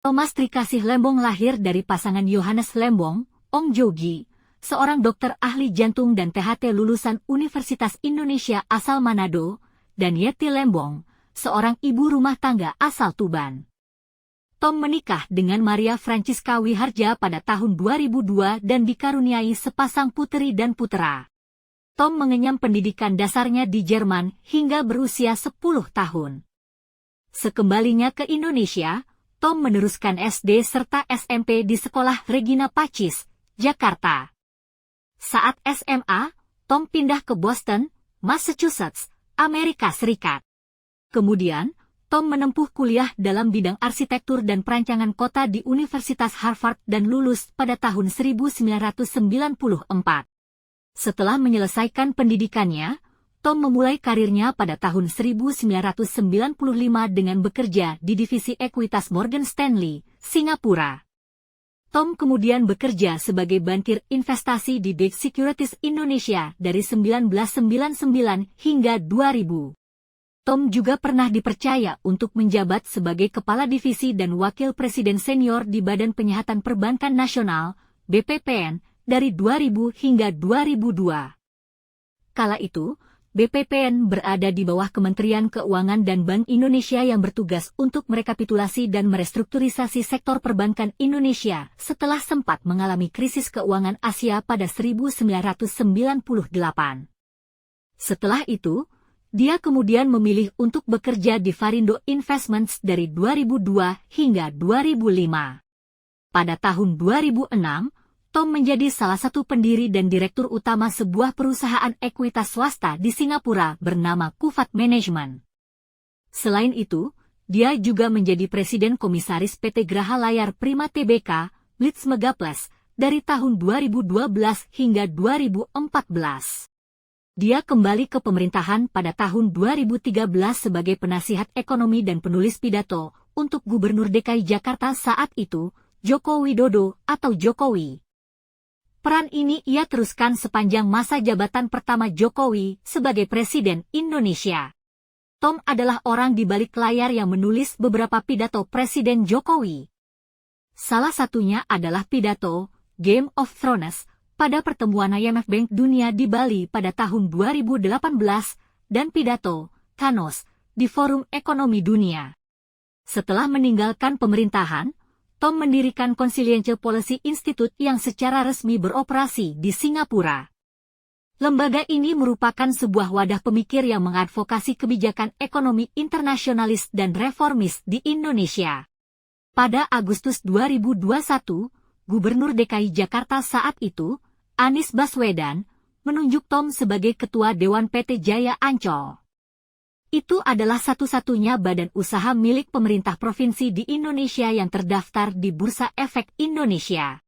Thomas Trikasih Lembong lahir dari pasangan Yohanes Lembong, Ong Jogi, seorang dokter ahli jantung dan THT lulusan Universitas Indonesia asal Manado, dan Yeti Lembong, seorang ibu rumah tangga asal Tuban. Tom menikah dengan Maria Francisca Wiharja pada tahun 2002 dan dikaruniai sepasang putri dan putera. Tom mengenyam pendidikan dasarnya di Jerman hingga berusia 10 tahun. Sekembalinya ke Indonesia, Tom meneruskan SD serta SMP di Sekolah Regina Pacis, Jakarta. Saat SMA, Tom pindah ke Boston, Massachusetts, Amerika Serikat. Kemudian, Tom menempuh kuliah dalam bidang arsitektur dan perancangan kota di Universitas Harvard dan lulus pada tahun 1994. Setelah menyelesaikan pendidikannya, Tom memulai karirnya pada tahun 1995 dengan bekerja di divisi ekuitas Morgan Stanley, Singapura. Tom kemudian bekerja sebagai bankir investasi di Dix Securities Indonesia dari 1999 hingga 2000. Tom juga pernah dipercaya untuk menjabat sebagai Kepala Divisi dan Wakil Presiden Senior di Badan Penyihatan Perbankan Nasional, BPPN, dari 2000 hingga 2002. Kala itu, BPPN berada di bawah Kementerian Keuangan dan Bank Indonesia yang bertugas untuk merekapitulasi dan merestrukturisasi sektor perbankan Indonesia setelah sempat mengalami krisis keuangan Asia pada 1998. Setelah itu, dia kemudian memilih untuk bekerja di Varindo Investments dari 2002 hingga 2005. Pada tahun 2006, Tom menjadi salah satu pendiri dan direktur utama sebuah perusahaan ekuitas swasta di Singapura bernama Kufat Management. Selain itu, dia juga menjadi presiden komisaris PT Graha Layar Prima Tbk, Blitz Megaplex, dari tahun 2012 hingga 2014. Dia kembali ke pemerintahan pada tahun 2013 sebagai penasihat ekonomi dan penulis pidato untuk Gubernur DKI Jakarta saat itu, Joko Widodo atau Jokowi. Peran ini ia teruskan sepanjang masa jabatan pertama Jokowi sebagai Presiden Indonesia. Tom adalah orang di balik layar yang menulis beberapa pidato Presiden Jokowi. Salah satunya adalah pidato Game of Thrones pada pertemuan IMF Bank Dunia di Bali pada tahun 2018 dan pidato Thanos di Forum Ekonomi Dunia. Setelah meninggalkan pemerintahan, Tom mendirikan Consiliential Policy Institute yang secara resmi beroperasi di Singapura. Lembaga ini merupakan sebuah wadah pemikir yang mengadvokasi kebijakan ekonomi internasionalis dan reformis di Indonesia. Pada Agustus 2021, Gubernur DKI Jakarta saat itu, Anies Baswedan, menunjuk Tom sebagai Ketua Dewan PT Jaya Ancol. Itu adalah satu-satunya badan usaha milik pemerintah provinsi di Indonesia yang terdaftar di Bursa Efek Indonesia.